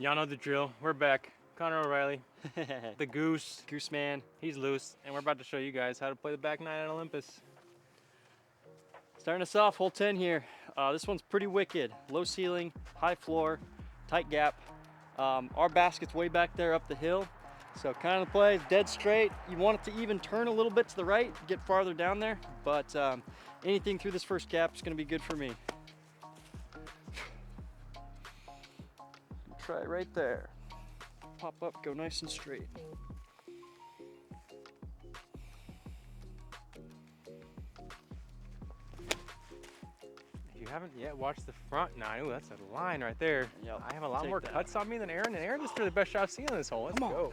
Y'all know the drill. We're back. Connor O'Reilly, the goose. Goose man. He's loose, and we're about to show you guys how to play the back nine at Olympus. Starting us off, hole 10 here. This one's pretty wicked. Low ceiling, high floor, tight gap. Our basket's way back there up the hill. So kind of the play is dead straight. You want it to even turn a little bit to the right, get farther down there, but anything through this first gap is gonna be good for me. Try it right there. Pop up, go nice and straight. If you haven't yet watched the front nine, ooh, that's a line right there. Yep, I have a lot take more that. cuts on me than Aaron, and Aaron just threw the best shot I've seen on this hole. Let's Come on. go.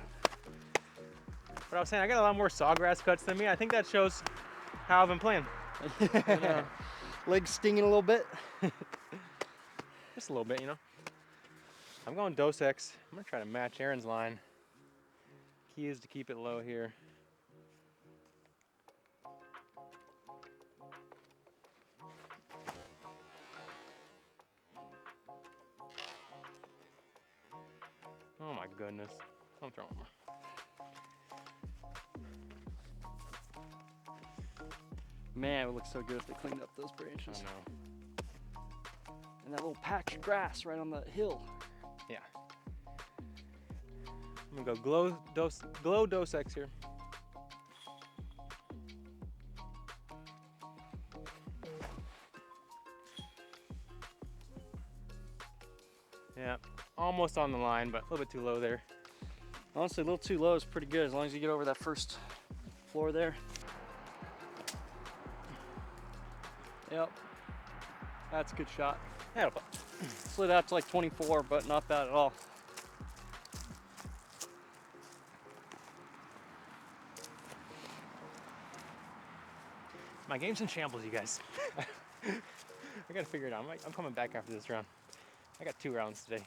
But I was saying, I got a lot more sawgrass cuts than me. I think that shows how I've been playing. Legs stinging a little bit. Just a little bit, you know. I'm going Dos Ex. I'm gonna try to match Aaron's line. Key is to keep it low here. Oh my goodness. I'm throwing more. Man, it would look so good if they cleaned up those I branches. know. And that little patch of grass right on the hill. Yeah. I'm gonna go glow Dos Ex here. Yeah, almost on the line, but a little bit too low there. Honestly, a little too low is pretty good as long as you get over that first floor there. Yep, that's a good shot. Yeah, Slid out to like 24, but not bad at all. my game's in shambles, you guys. I gotta figure it out. I'm coming back after this round. I got 2 rounds today.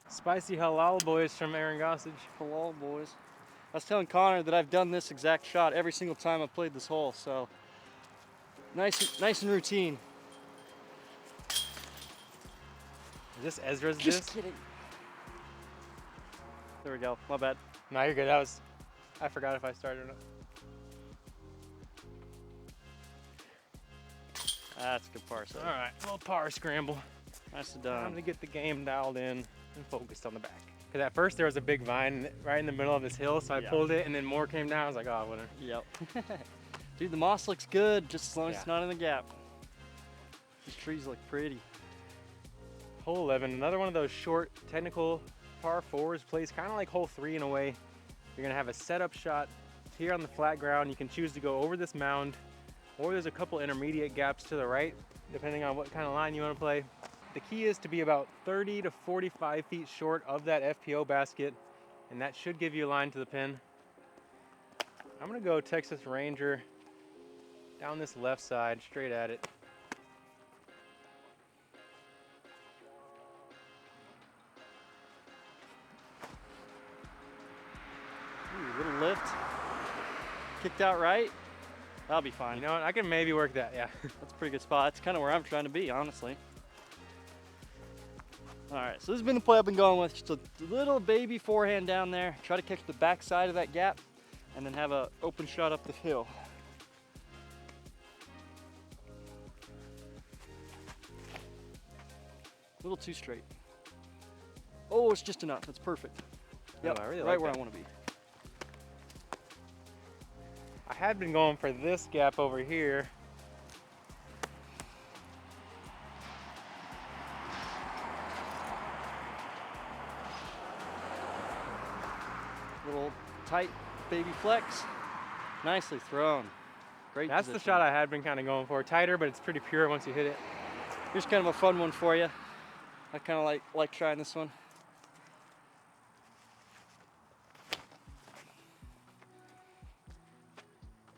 Spicy halal boys from Aaron Gossage. Hello, boys. I was telling Connor that I've done this exact shot every single time I've played this hole, so nice and routine. Is this Ezra's Just disc? kidding. There we go. My bad. No, you're good. I forgot if I started or not. That's a good par set. All right, a little par scramble. Nicely Time done. to get the game dialed in and focused on the back. Because at first there was a big vine right in the middle of this hill, so I Yeah. pulled it and then more came down. I was like, oh, whatever. Yep. Dude, the moss looks good just as long as Yeah. it's not in the gap. These trees look pretty. Hole 11, another one of those short technical par 4s, plays kind of like hole 3 in a way. You're gonna have a setup shot here on the flat ground. You can choose to go over this mound, or there's a couple intermediate gaps to the right, depending on what kind of line you want to play. The key is to be about 30 to 45 feet short of that FPO basket, and that should give you a line to the pin. I'm gonna go Texas Ranger down this left side, straight at it. Ooh, little lift. Kicked out right. That'll be fine. You know what, I can maybe work that, yeah. That's a pretty good spot. That's kind of where I'm trying to be, honestly. All right, so this has been the play I've been going with. Just a little baby forehand down there. Try to catch the back side of that gap and then have an open shot up the hill. A little too straight. Oh, it's just enough. That's perfect. Yep, I really right like where that. I want to be. I had been going for this gap over here. Little tight baby flex. Nicely thrown. Great That's the position. shot I had been kind of going for. Tighter, but it's pretty pure once you hit it. Here's kind of a fun one for you. I kind of like trying this one.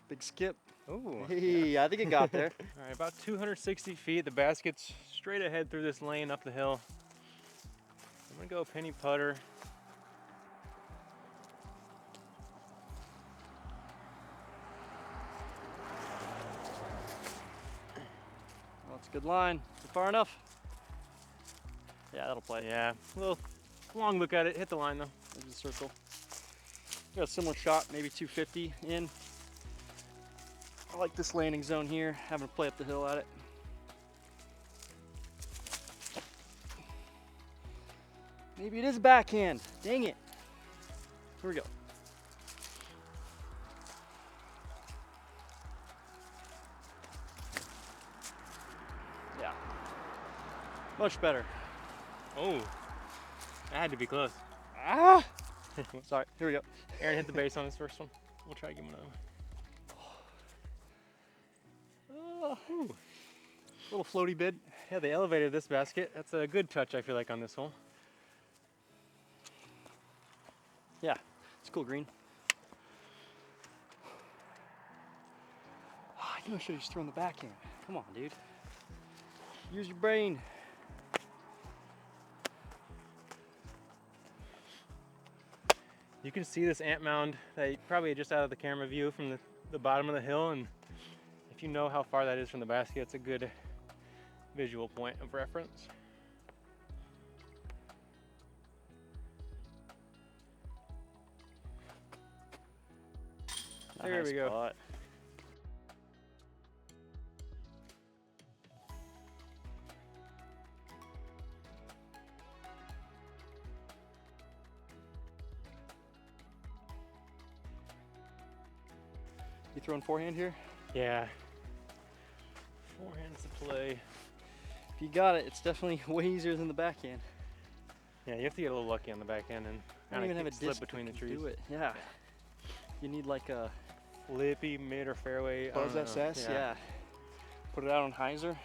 Big skip. Ooh. Hey, I think it got there. All right, about 260 feet. The basket's straight ahead through this lane up the hill. I'm gonna go penny putter. Well, it's a good line. Is it far enough? Yeah, that'll play. Yeah, a little Long look at it, hit the line though. There's the circle. Got a similar shot, maybe 250 in. I like this landing zone here, having to play up the hill at it. Maybe it is backhand. Dang it. Here we go. Yeah. Much better. Oh, that had to be close. Ah! Sorry, here we go. Aaron hit the base on this first one. We'll try to give him another one. Ooh. Little floaty bid. Yeah, they elevated this basket. That's a good touch, I feel like, on this hole. Yeah, it's cool green. Oh, I knew I should have just thrown the backhand. Come on, dude. Use your brain. You can see this ant mound probably just out of the camera view from the bottom of the hill, and if you know how far that is from the basket, it's a good visual point of reference. There we go. Spot. You throwing forehand here? Yeah. Forehand's the play. If you got it, it's definitely way easier than the backhand. Yeah, you have to get a little lucky on the backhand and I don't even have a slip disc between the to trees. do it. Yeah. You need like a Flippy mid or fairway. Buzz SS. Yeah. Put it out on hyzer.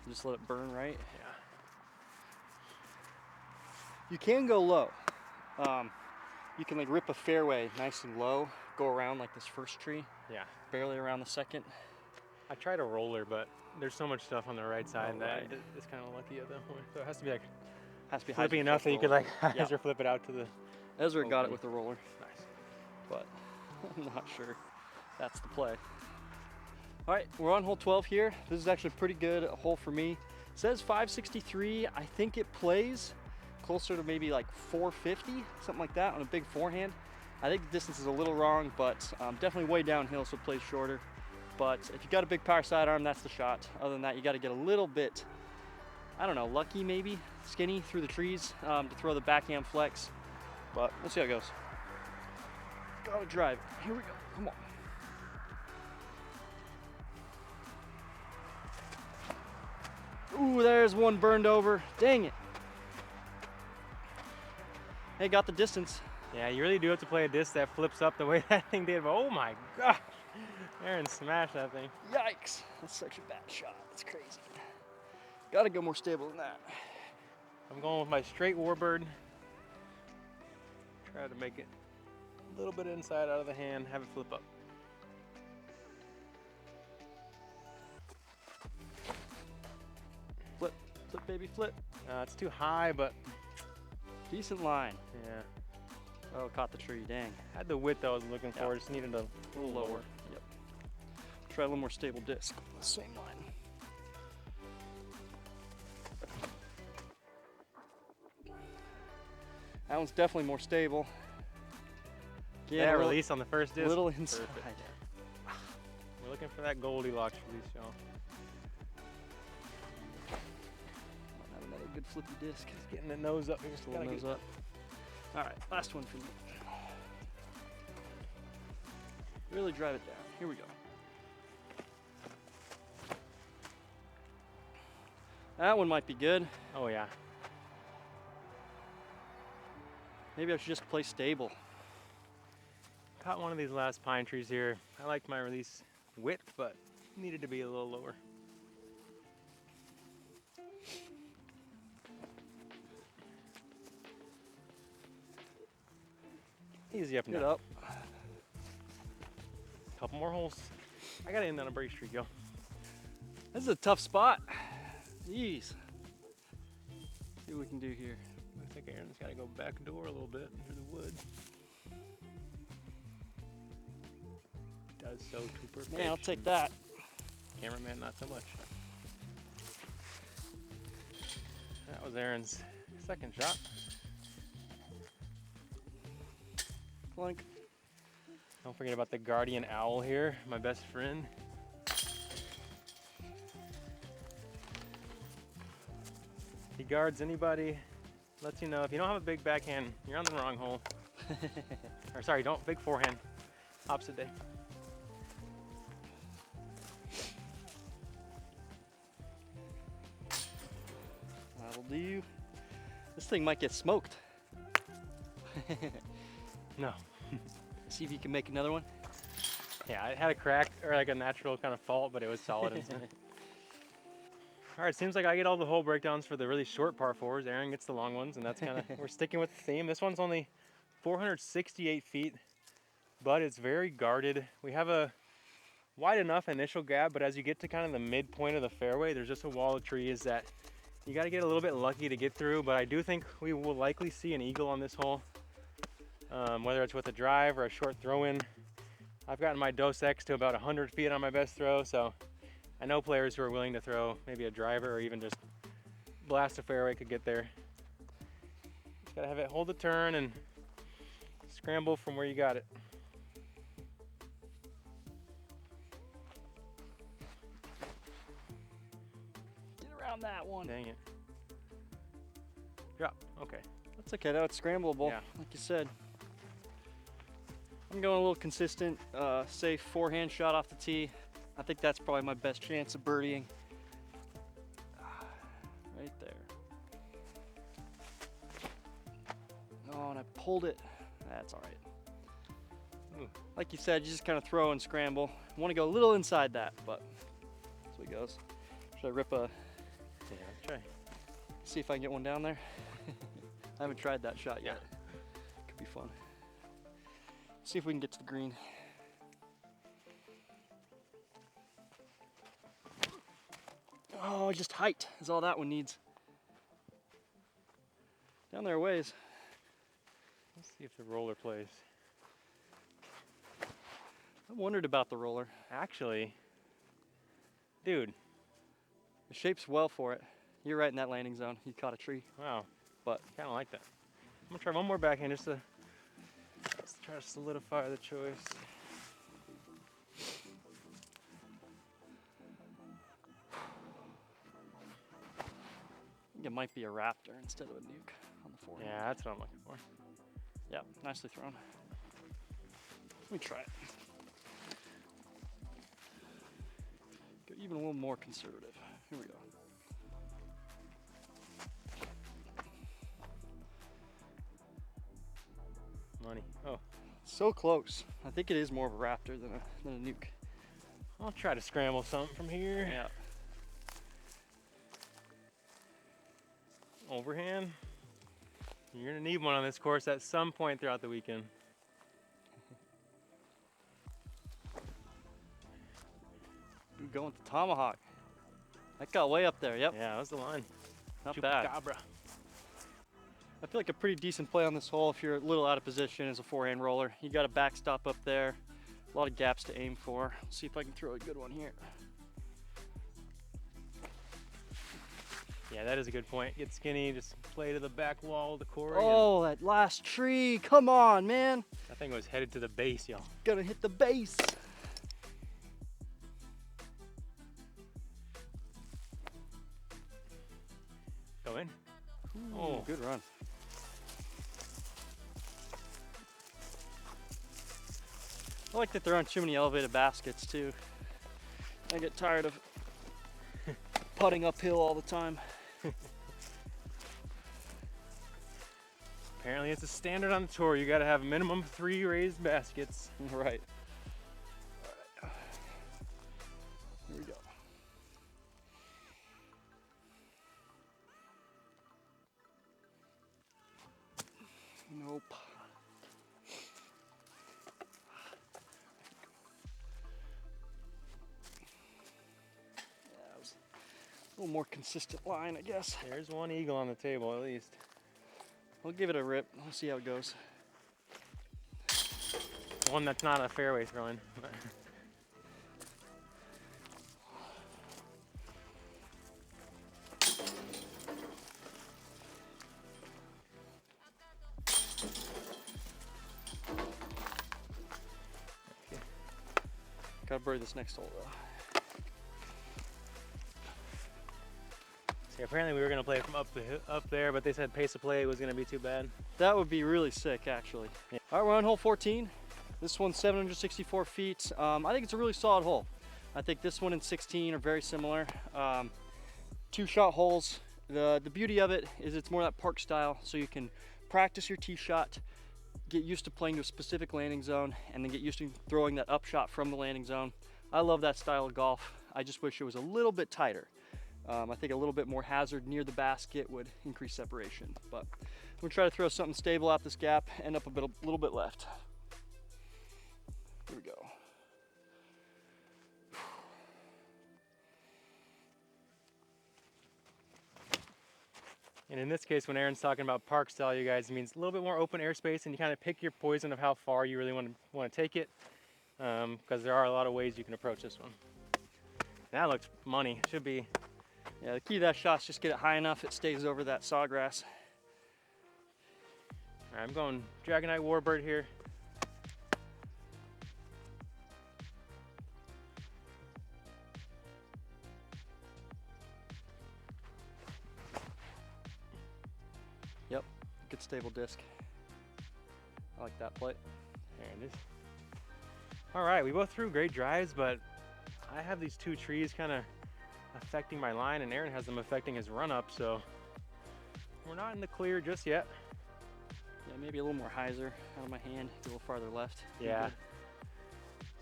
Just let it burn right. Yeah. You can go low. You can like rip a fairway nice and low, go around like this first tree. Yeah. Barely around the second. I tried a roller, but there's so much stuff on the right side Oh, that right. it's kind of lucky at that point. So it has to be like Has to be flippy hyzer enough that you could roller. like Yeah. hyzer flip it out to the. Ezra got it open. with the roller, Nice. but I'm not sure that's the play. All right, we're on hole 12 here. This is actually a pretty good hole for me. It says 563. I think it plays closer to maybe like 450, something like that on a big forehand. I think the distance is a little wrong, but definitely way downhill, so it plays shorter. But if you got a big power sidearm, that's the shot. Other than that, you got to get a little bit, I don't know, lucky maybe, skinny through the trees to throw the backhand flex. But we'll see how it goes. Gotta drive it. Here we go. Come on. Ooh, there's one burned over. Dang it. Hey, got the distance. Yeah, you really do have to play a disc that flips up the way that thing did. But oh my gosh, Aaron smashed that thing. Yikes. That's such a bad shot. That's crazy. Gotta go more stable than that. I'm going with my straight warbird. Try to make it a little bit inside out of the hand, have it flip up. Flip, flip, baby, flip. It's too high, but Decent line. yeah. Oh, caught the tree, dang. Had the width I was looking for, just needed a A little lower. Yep. Try a little more stable disc. Same line. That one's definitely more stable. Yeah, release on the first disc. Little inside. Perfect. We're looking for that Goldilocks release, y'all. Might have another good flippy disc. Just getting the nose up. Just a little nose up. All right, last one for me. Really drive it down. Here we go. That one might be good. Oh yeah. Maybe I should just play stable. Caught one of these last pine trees here. I liked my release width, but needed to be a little lower. Easy up and Get down. up. Couple more holes. I gotta end on a break streak, yo. This is a tough spot. Jeez. See what we can do here. I think Aaron's gotta go back door a little bit into the woods. Does so to perfection. Man, I'll take that. Cameraman, not so much. That was Aaron's second shot. Clunk. Don't forget about the guardian owl here, my best friend. He guards anybody, lets you know if you don't have a big backhand, you're on the wrong hole. Or sorry, big forehand, opposite day. That'll do. This thing might get smoked. No. See if you can make another one. Yeah, it had a crack or like a natural kind of fault, but it was solid inside. All right, seems like I get all the hole breakdowns for the really short par fours. Aaron gets the long ones, and that's kind of, we're sticking with the theme. This one's only 468 feet, but it's very guarded. We have a wide enough initial gap, but as you get to kind of the midpoint of the fairway, there's just a wall of trees that you got to get a little bit lucky to get through, but I do think we will likely see an eagle on this hole, whether it's with a drive or a short throw-in. I've gotten my Dos Equis to about 100 feet on my best throw, so I know players who are willing to throw maybe a driver or even just blast a fairway could get there. Just gotta have it hold the turn and scramble from where you got it. Get around that one. Dang it. Drop, okay. That's okay, now it's scrambleable, Yeah. like you said. I'm going a little consistent, safe forehand shot off the tee. I think that's probably my best chance of birdieing. Right there. Oh, and I pulled it. That's all right. Ooh. Like you said, you just kind of throw and scramble. I want to go a little inside that, but that's what it goes. Should I rip a... Yeah, let's try. See if I can get one down there? I haven't tried that shot yet. Could be fun. See if we can get to the green. Oh, just height is all that one needs. Down there a ways. Let's see if the roller plays. I wondered about the roller. Actually, dude, The shape's well for it. You're right in that landing zone. You caught a tree. wow, But kind of like that. I'm gonna try one more backhand just to let's try to solidify the choice. I think it might be a raptor instead of a nuke on the forehand. Yeah, that's what I'm looking for. Yeah, nicely thrown. Let me try it. Go even a little more conservative. Here we go. Money. Oh, So close. I think it is more of a raptor than a nuke. I'll try to scramble something from here. Yeah. Overhand. You're gonna need one on this course at some point throughout the weekend. Ooh, going with the tomahawk. That got way up there. Yep. Yeah, that was the line. Not bad. Chupacabra. I feel like a pretty decent play on this hole if you're a little out of position as a forehand roller. You got a backstop up there. A lot of gaps to aim for. Let's see if I can throw a good one here. Yeah, that is a good point. Get skinny, just play to the back wall of the quarry. Oh, that last tree. Come on, man. That thing was headed to the base, y'all. Gonna hit the base. Go in. Ooh, Oh. good run. I like to throw in too many elevated baskets too. I get tired of putting uphill all the time. Apparently it's a standard on the tour. You gotta have a minimum of 3 raised baskets. Right. All right. Here we go. Nope. Yeah, that was a little more consistent line, I guess. There's one eagle on the table at least. I'll give it a rip. We'll see how it goes. One that's not a fairway throwing. Gotta bury this next hole though. See, apparently we were gonna play from up there, but they said pace of play was gonna be too bad. That would be really sick, actually. Yeah. All right, we're on hole 14. This one's 764 feet. I think it's a really solid hole. I think this one and 16 are very similar. 2-shot holes. The beauty of it is it's more that park style, so you can practice your tee shot, get used to playing to a specific landing zone, and then get used to throwing that up shot from the landing zone. I love that style of golf. I just wish it was a little bit tighter. I think a little bit more hazard near the basket would increase separation, but I'm gonna try to throw something stable out this gap, end up a little bit left. Here we go. And in this case, when Aaron's talking about park style, you guys, it means a little bit more open airspace, and you kind of pick your poison of how far you really want to take it, because there are a lot of ways you can approach this one. That looks money. Should be. Yeah, the key to that shot is just get it high enough it stays over that sawgrass. All right, I'm going Dragonite Warbird here. Yep, good stable disc. I like that play. There it is. All right, we both threw great drives, but I have these two trees kind of affecting my line, and Aaron has them affecting his run up, so we're not in the clear just yet. Yeah, maybe a little more hyzer out of my hand, a little farther left. Yeah,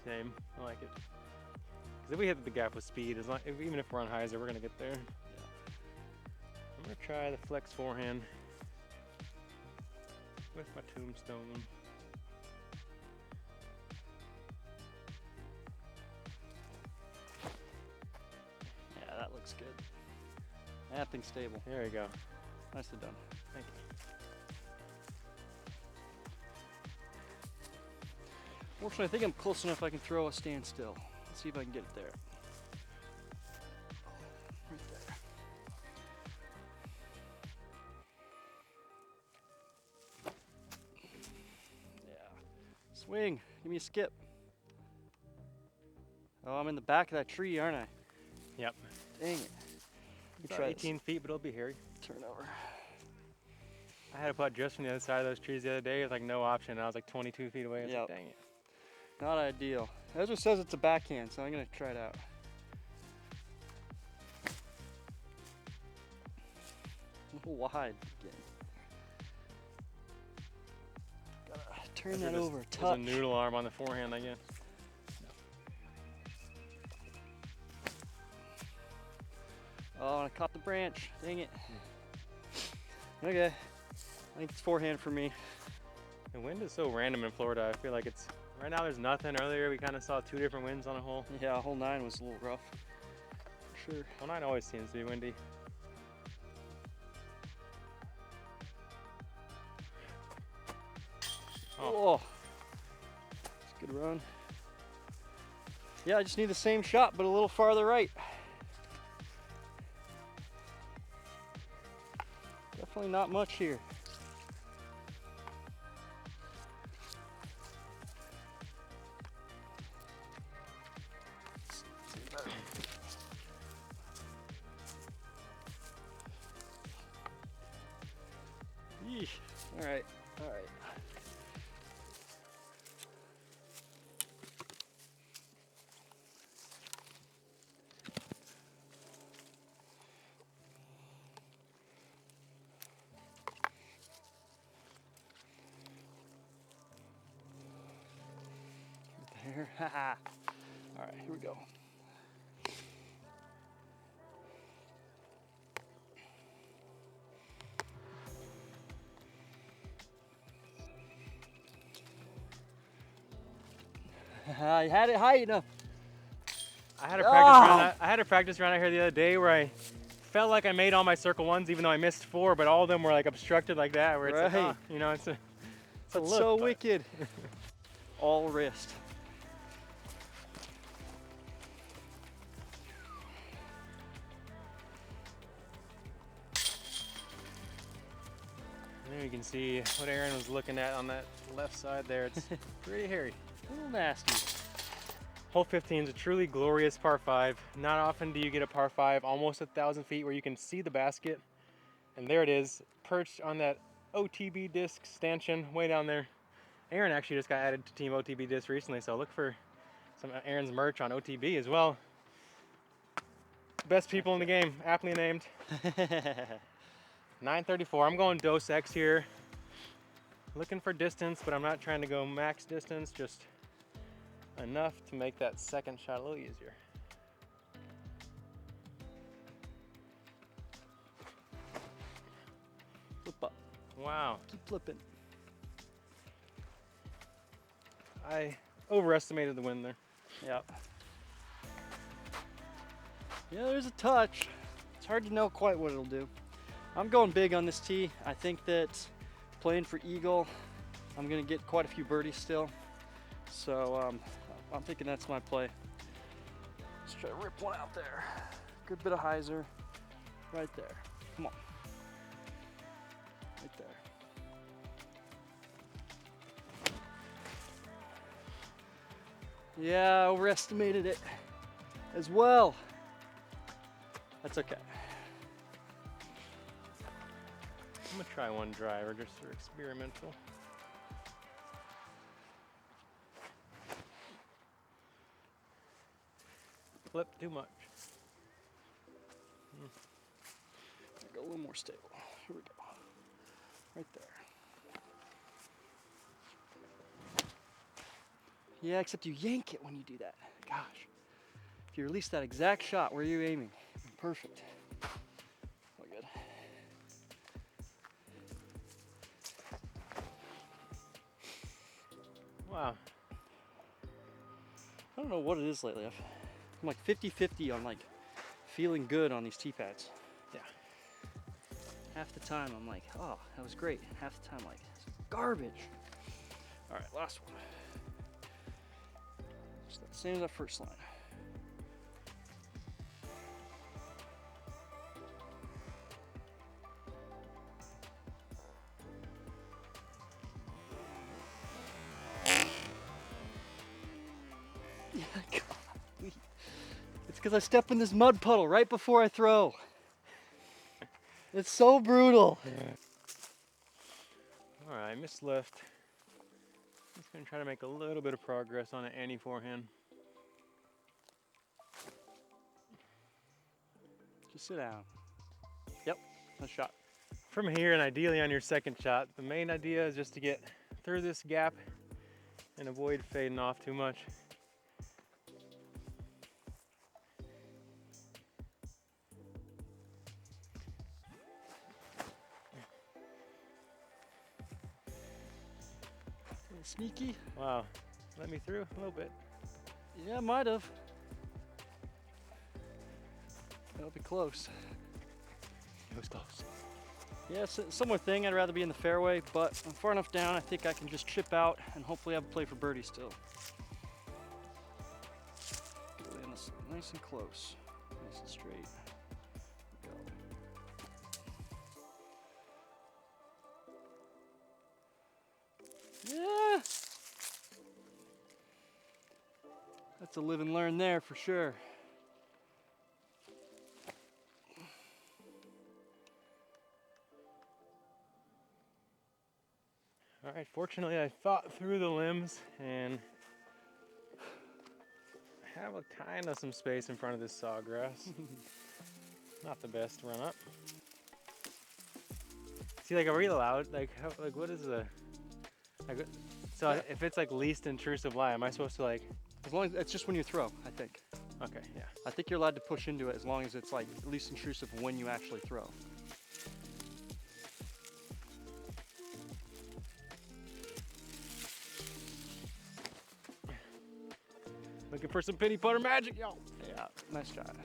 same. I like it. Because if we hit the gap with speed, even if we're on hyzer, we're gonna get there. Yeah. I'm gonna try the flex forehand with my tombstone. Yeah, that looks good. That thing's stable. There you go. Nicely done. Thank you. Fortunately, I think I'm close enough I can throw a standstill. Let's see if I can get it there. Right there. Yeah. Swing. Give me a skip. Oh, I'm in the back of that tree, aren't I? Yep. Dang it. It's about 18 feet, but it'll be hairy. Turn over. I had a putt just from the other side of those trees the other day. It was like no option. And I was like 22 feet away. I was like, dang it. Not ideal. Ezra says it's a backhand, so I'm gonna try it out. A little wide again. Gotta turn that over a touch. There's a noodle arm on the forehand, I guess. Oh, and I caught the branch. Dang it. Okay. I think it's forehand for me. The wind is so random in Florida. I feel like it's right now there's nothing. Earlier we kind of saw 2 different winds on a hole. Yeah, hole 9 was a little rough. For sure. Hole 9 always seems to be windy. Oh. It's a good run. Yeah, I just need the same shot, but a little farther right. Definitely not much here. Yeesh. All right, all right. There, haha. All right, here we go. I had it high enough. I had a practice round out here the other day where I felt like I made all my circle ones, even though I missed 4, but all of them were like obstructed like that, where it's like, oh, you know, it's a look, so wicked. All wrist. There you can see what Aaron was looking at on that left side there. It's pretty hairy. A little nasty. Hole 15 is a truly glorious par 5. Not often do you get a par 5 almost 1,000 feet where you can see the basket. And there it is, perched on that OTB Disc stanchion way down there. Aaron actually just got added to Team OTB Disc recently, so look for some of Aaron's merch on OTB as well. Best people in the game, aptly named. 934, I'm going Dos X here. Looking for distance, but I'm not trying to go max distance, just enough to make that second shot a little easier. Flip up. Wow. Keep flipping. I overestimated the wind there. Yep. Yeah, there's a touch. It's hard to know quite what it'll do. I'm going big on this tee. I think that playing for eagle, I'm gonna get quite a few birdies still. So I'm thinking that's my play. Let's try to rip one out there. Good bit of hyzer right there. Come on. Right there. Yeah, I overestimated it as well. That's okay. I'm gonna try one driver just for experimental. Flip too much. Go a little more stable. Here we go. Right there. Yeah, except you yank it when you do that. Gosh. If you release that exact shot, where are you aiming? Perfect. All good. Wow. I don't know what it is lately. I'm like 50-50 on like feeling good on these tee pads. Yeah. Half the time I'm like, oh, that was great. Half the time like, it's garbage. All right, last one. Just the same as that first line. It's because I step in this mud puddle right before I throw. It's so brutal. All right, missed left. Just gonna try to make a little bit of progress on an Annie forehand. Just sit down. Yep, nice shot. From here, and ideally on your second shot, the main idea is just to get through this gap and avoid fading off too much. Sneaky. Wow, let me through a little bit. Yeah, might have. That'll be close. It was close. Yeah, it's a similar thing. I'd rather be in the fairway, but I'm far enough down. I think I can just chip out and hopefully have a play for birdie still. Land this nice and close, nice and straight. Go. Yeah. That's a live and learn there for sure. All right, fortunately I fought through the limbs and have a kind of some space in front of this sawgrass. Not the best run up. See, like, are we allowed, like, how, like, what is the, like, so Yeah. if it's like least intrusive lie, am I supposed to like? As long as it's just when you throw, I think. Okay, yeah. I think you're allowed to push into it as long as it's like least intrusive when you actually throw. Looking for some penny putter magic, y'all. Yeah, nice shot.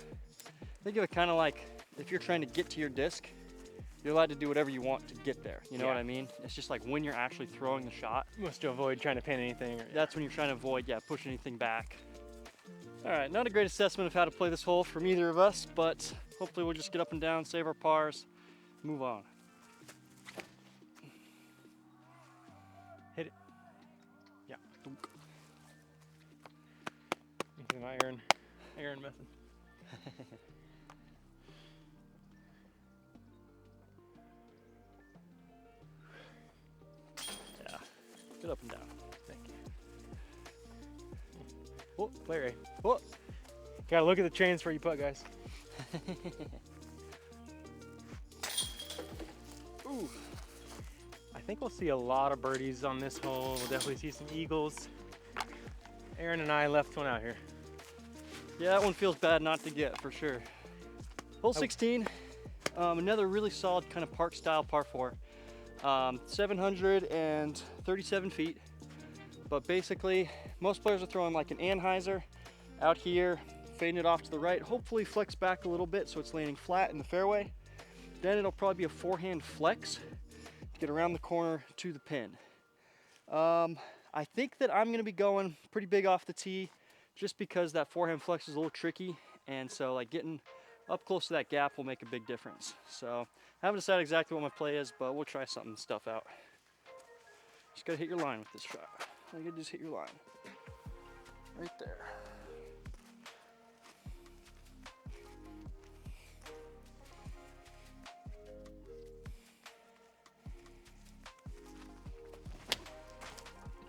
Think of it kind of like if you're trying to get to your disc, you're allowed to do whatever you want to get there. You know what I mean? It's just like when you're actually throwing the shot. Must avoid trying to pin anything. Or, That's when you're trying to avoid, push anything back. All right, not a great assessment of how to play this hole from either of us, but hopefully we'll just get up and down, save our pars, move on. Hit it. Yeah. Using my Aaron method. Yeah, good up and down. Thank you. Oh, play Ray. Oh. Gotta look at the chains before you putt, guys. Ooh. I think we'll see a lot of birdies on this hole. We'll definitely see some eagles. Aaron and I left one out here. Yeah, that one feels bad not to get for sure. Hole 16, another really solid kind of park style par 4. 737 feet, but basically most players are throwing like an Anheuser out here, fading it off to the right, hopefully flex back a little bit so it's landing flat in the fairway. Then it'll probably be a forehand flex to get around the corner to the pin. I think that I'm gonna be going pretty big off the tee just because that forehand flex is a little tricky, and so like getting up close to that gap will make a big difference. So I haven't decided exactly what my play is, but we'll try some stuff out. Just gotta hit your line with this shot. All you gotta do is hit your line. Right there.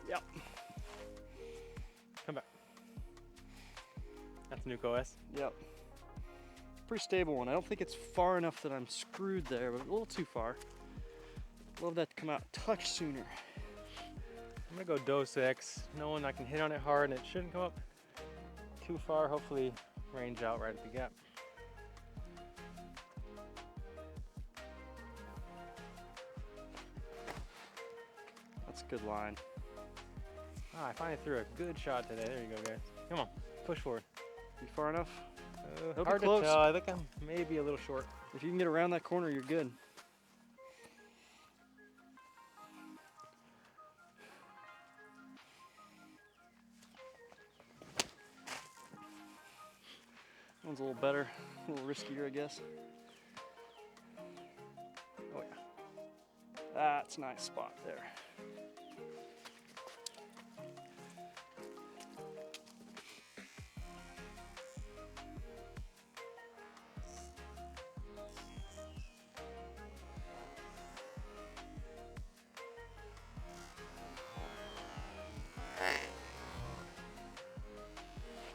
Yep. Come back. That's Nuke OS. Yep. Pretty stable one. I don't think it's far enough that I'm screwed there, but a little too far. Love that to come out a touch sooner. I'm gonna go Dos Ex, knowing I can hit on it hard and it shouldn't come up too far. Hopefully range out right at the gap. That's a good line. Ah, I finally threw a good shot today. There you go, guys. Come on, push forward. You far enough? It'll be Hard to close. tell. I think I'm maybe a little short. If you can get around that corner, you're good. One's a little better, a little riskier, I guess. Oh yeah. That's a nice spot there.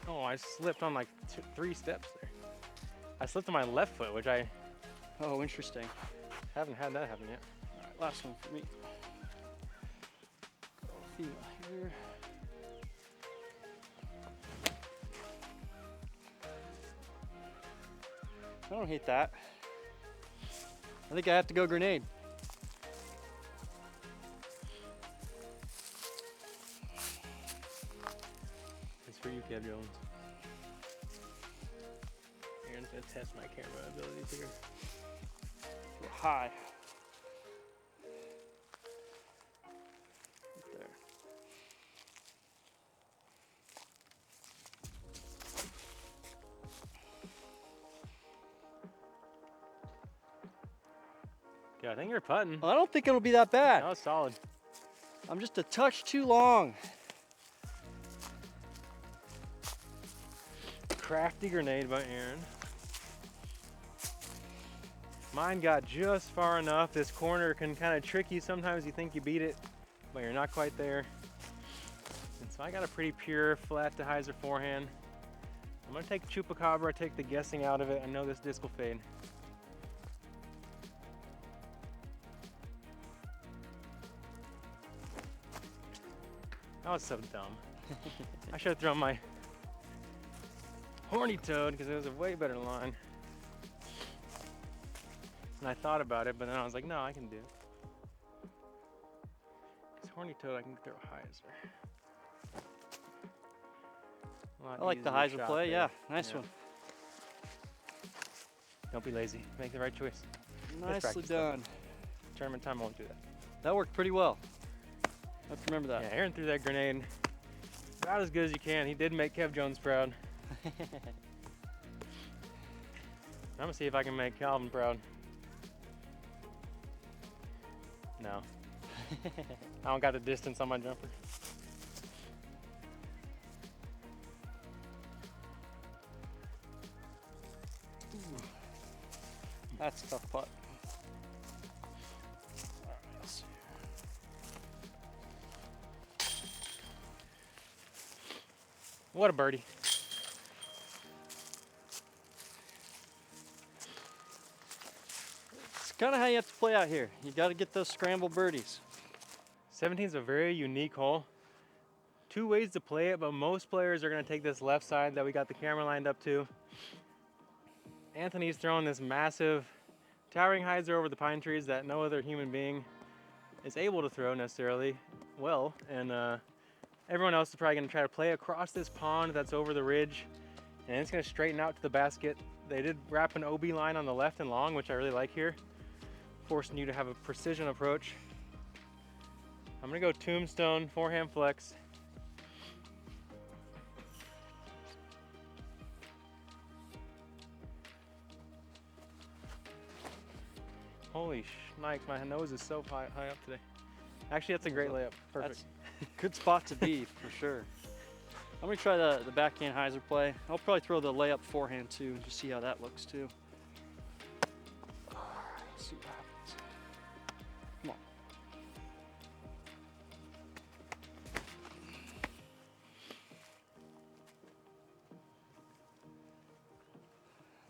Oh, I slipped on like 3 steps there. I slipped on my left foot, which I Oh, interesting. haven't had that happen yet. All right, last one for me. Female here. I don't hate that. I think I have to go grenade. It's for you, Kev Jones. Aaron's gonna test my camera abilities here. Go high. Right there. Yeah, I think you're putting. Well, I don't think it'll be that bad. That was solid. I'm just a touch too long. Crafty grenade by Aaron. Mine got just far enough. This corner can kind of trick you. Sometimes you think you beat it, but you're not quite there. And so I got a pretty pure flat to hyzer forehand. I'm gonna take Chupacabra, take the guessing out of it. I know this disc will fade. That was so dumb. I should have thrown my horny toad because it was a way better line. And I thought about it, but then I was like, no, I can do it. This horny toad, I can throw hyzer. I like the hyzer play. Yeah, nice one. Don't be lazy. Make the right choice. Nicely done. Tournament time won't do that. That worked pretty well. I have to remember that. Yeah, Aaron threw that grenade about as good as you can. He did make Kev Jones proud. I'm gonna see if I can make Calvin proud. No. I don't got the distance on my jumper. That's a tough putt. Let's see. What a birdie. It's kind of how you have to play out here. You got to get those scramble birdies. 17 is a very unique hole. Two ways to play it, but most players are going to take this left side that we got the camera lined up to. Anthony's throwing this massive towering hyzer over the pine trees that no other human being is able to throw necessarily well, and everyone else is probably going to try to play across this pond that's over the ridge, and it's going to straighten out to the basket. They did wrap an OB line on the left and long, which I really like here, forcing you to have a precision approach. I'm going to go tombstone, forehand flex. Holy shnikes, my nose is so high up today. Actually, that's a great layup. Perfect. That's a good spot to be, for sure. I'm going to try the backhand hyzer play. I'll probably throw the layup forehand too, and just see how that looks too. All right, let's see what happens. Come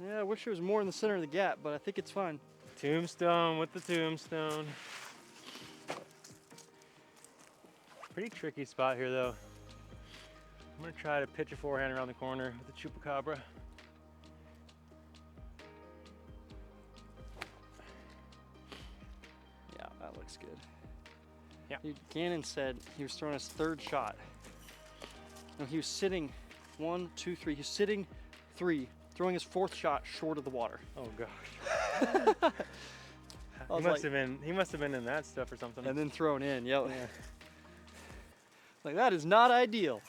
on. Yeah, I wish there was more in the center of the gap, but I think it's fine. Tombstone with the tombstone. Pretty tricky spot here though. I'm gonna try to pitch a forehand around the corner with the chupacabra. Yeah, that looks good. Yeah. Gannon said he was throwing his third shot. No, he was sitting 1, 2, 3. He was sitting 3, throwing his fourth shot short of the water. Oh gosh. He must have been in that stuff or something. And then thrown in, yep. Yeah. Like, that is not ideal.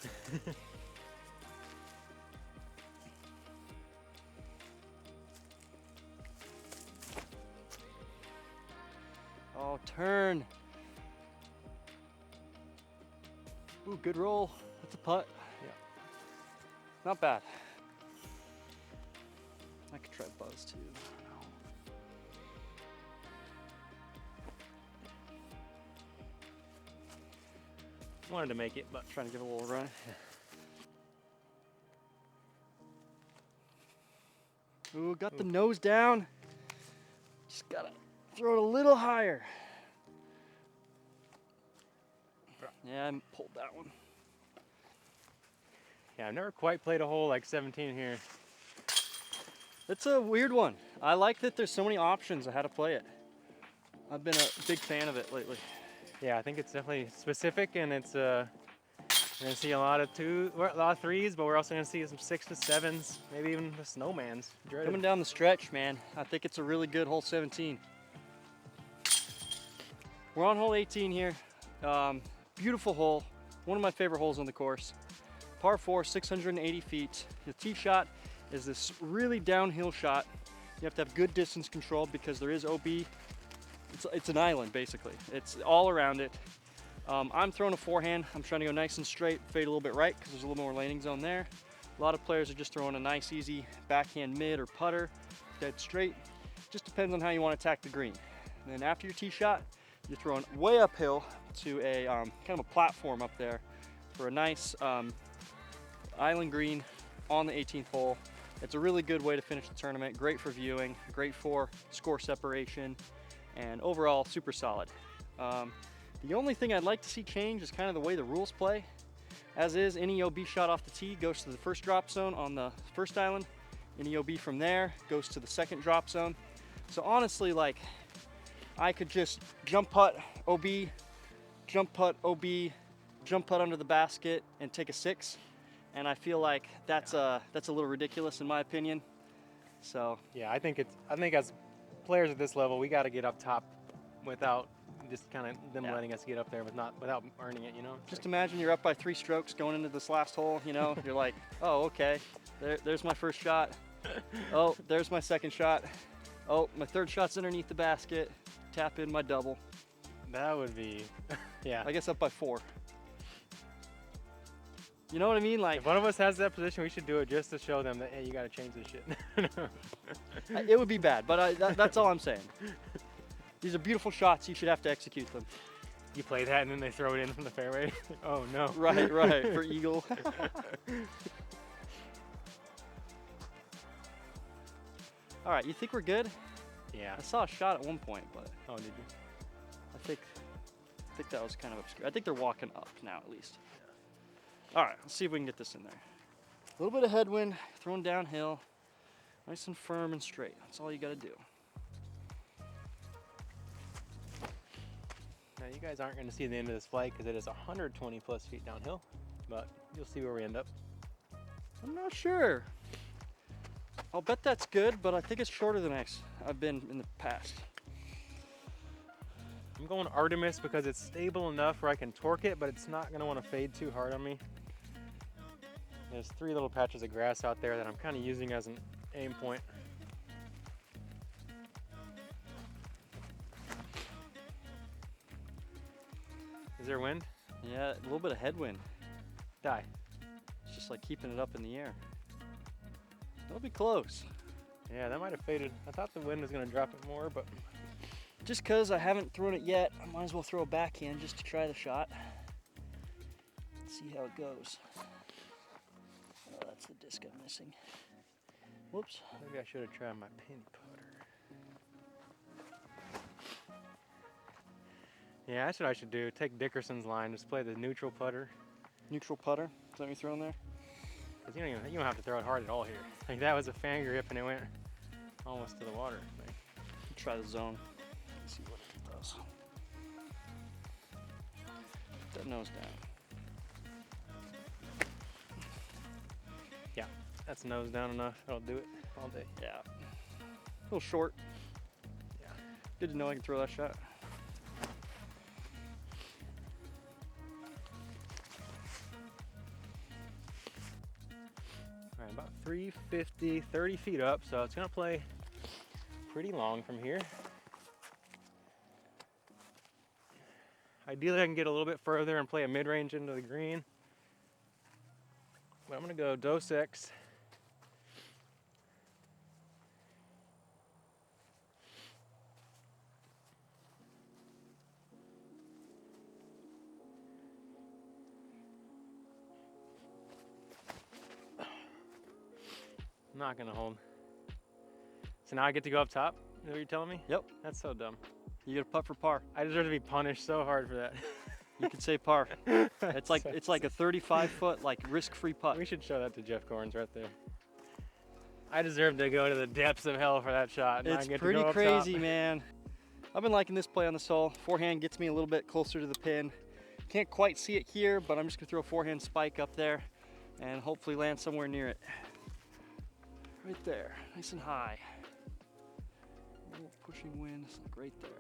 Oh, turn. Ooh, good roll. That's a putt. Yeah. Not bad. I could try buzz too. Wanted to make it, but Trying to give it a little run. Ooh, got the nose down. Just gotta throw it a little higher. Yeah, I pulled that one. yeah, I've never quite played a hole like 17 here. It's a weird one. I like that there's so many options on how to play it. I've been a big fan of it lately. Yeah, I think it's definitely specific, and it's we're gonna see a lot of threes, but we're also gonna see some 6 to 7s, maybe even the snowmans. Dreaded. Coming down the stretch, man, I think it's a really good hole 17. We're on hole 18 here. Beautiful hole, one of my favorite holes on the course. Par 4, 680 feet. The tee shot is this really downhill shot. You have to have good distance control because there is OB. It's an island, basically. It's all around it. I'm throwing a forehand. I'm trying to go nice and straight, fade a little bit right because there's a little more landing zone there. A lot of players are just throwing a nice, easy backhand mid or putter, dead straight. Just depends on how you want to attack the green. And then after your tee shot, you're throwing way uphill to a kind of a platform up there for a nice island green on the 18th hole. It's a really good way to finish the tournament. Great for viewing, great for score separation, and overall super solid. The only thing I'd like to see change is kind of the way the rules play. As is, any OB shot off the tee goes to the first drop zone on the first island. Any OB from there goes to the second drop zone. So honestly, like, I could just jump putt OB, jump putt OB, jump putt under the basket and take a 6. And I feel like that's a little ridiculous in my opinion. So Yeah, I think as players at this level, we got to get up top without just kind of them letting us get up there, without earning it, you know. Just imagine you're up by 3 strokes going into this last hole. You know, you're like, oh, okay, there's my first shot. Oh, there's my second shot. Oh, my third shot's underneath the basket. Tap in my double. That would be, yeah. I guess up by 4. You know what I mean? Like, If one of us has that position, we should do it just to show them that, hey, you got to change this shit. it would be bad, but that's all I'm saying. These are beautiful shots. You should have to execute them. You play that and then they throw it in from the fairway. Oh no. Right, for eagle. All right, you think we're good? Yeah. I saw a shot at one point, but Oh, did you? I think that was kind of obscure. I think they're walking up now, at least. All right, let's see if we can get this in there. A little bit of headwind, thrown downhill, nice and firm and straight. That's all you got to do. Now you guys aren't going to see the end of this flight because it is 120 plus feet downhill, but you'll see where we end up. I'm not sure. I'll bet that's good, but I think it's shorter than I've been in the past. I'm going Artemis because it's stable enough where I can torque it, but it's not going to want to fade too hard on me. There's 3 little patches of grass out there that I'm kind of using as an aim point. Is there wind? Yeah, a little bit of headwind. Die. It's just like keeping it up in the air. It'll be close. Yeah, that might have faded. I thought the wind was going to drop it more, but Just because I haven't thrown it yet, I might as well throw a backhand just to try the shot. See how it goes. Oh, that's the disc I'm missing. Whoops. maybe I should have tried my pin putter. Yeah, that's what I should do. Take Dickerson's line, just play the neutral putter. Neutral putter. Is that what you're throwing there? Because you don't have to throw it hard at all here. Like that was a fan grip and it went almost to the water. Like, Try the zone. Let's see what it does. Put that nose down. yeah, that's nose down enough. That'll do it all day. Yeah. A little short. Yeah. Good to know I can throw that shot. All right, about 350, 30 feet up, so it's gonna play pretty long from here. Ideally, I can get a little bit further and play a mid-range into the green. But I'm gonna go Dos Equis. Not gonna hold. So now I get to go up top? Is that what you're telling me? Yep. That's so dumb. You get a putt for par. I deserve to be punished so hard for that. You could say par. It's like a 35-foot like risk-free putt. We should show that to Jeff Corns right there. I deserve to go to the depths of hell for that shot. And It's I get pretty to go crazy, up top. man. I've been liking this play on this hole. Forehand gets me a little bit closer to the pin. Can't quite see it here, but I'm just gonna throw a forehand spike up there and hopefully land somewhere near it. Right there, nice and high. A little pushing wind, it's like right there.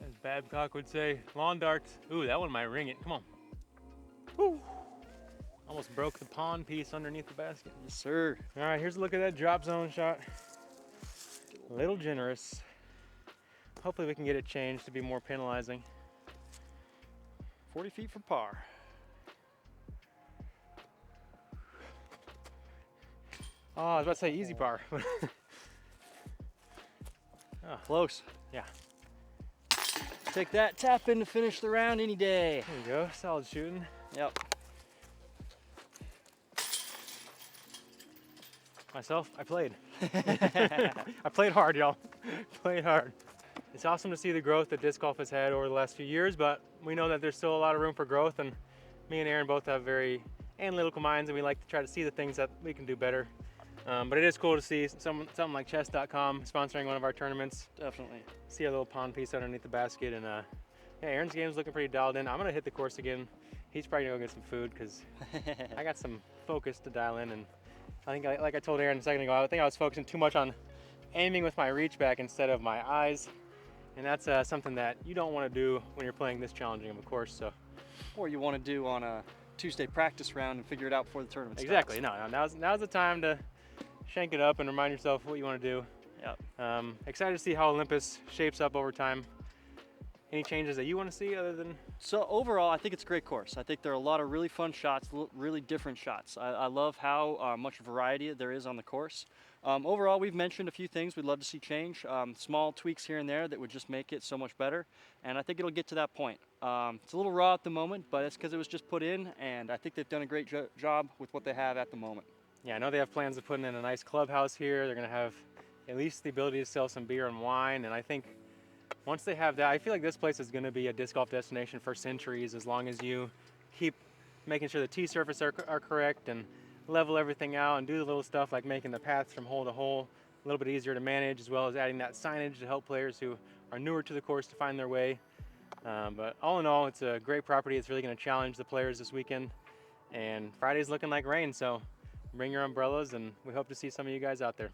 As Babcock would say, lawn darts. Ooh, that one might ring it. Come on. Woo. Almost broke the pawn piece underneath the basket. Yes, sir. All right, here's a look at that drop zone shot. A little generous. Hopefully we can get it changed to be more penalizing. 40 feet for par. Oh, I was about to say easy par. Oh, Close. yeah. Take that tap in to finish the round any day. There you go, solid shooting. Yep. Myself, I played. I played hard, y'all. Played hard. It's awesome to see the growth that disc golf has had over the last few years, but we know that there's still a lot of room for growth, and me and Aaron both have very analytical minds, and we like to try to see the things that we can do better. But it is cool to see something like chess.com sponsoring one of our tournaments. Definitely. See a little pawn piece underneath the basket, and yeah, Aaron's game's looking pretty dialed in. I'm gonna hit the course again. He's probably gonna go get some food because I got some focus to dial in, and I think, like I told Aaron a second ago, I think I was focusing too much on aiming with my reach back instead of my eyes, and that's something that you don't want to do when you're playing this challenging of a course. So, Or you want to do on a Tuesday practice round and figure it out before the tournament exactly. starts. Now's the time to shank it up and remind yourself what you want to do. Yep. Excited to see how Olympus shapes up over time. Any changes that you want to see other than? So overall, I think it's a great course. I think there are a lot of really fun shots, really different shots. I love how much variety there is on the course. Overall, we've mentioned a few things we'd love to see change. Small tweaks here and there that would just make it so much better. And I think it'll get to that point. It's a little raw at the moment, but it's because it was just put in, and I think they've done a great job with what they have at the moment. Yeah, I know they have plans of putting in a nice clubhouse here. They're going to have at least the ability to sell some beer and wine, and I think once they have that, I feel like this place is going to be a disc golf destination for centuries, as long as you keep making sure the tee surface are correct and level everything out and do the little stuff like making the paths from hole to hole a little bit easier to manage, as well as adding that signage to help players who are newer to the course to find their way. But all in all, it's a great property. It's really going to challenge the players this weekend, and Friday's looking like rain, so bring your umbrellas, and we hope to see some of you guys out there.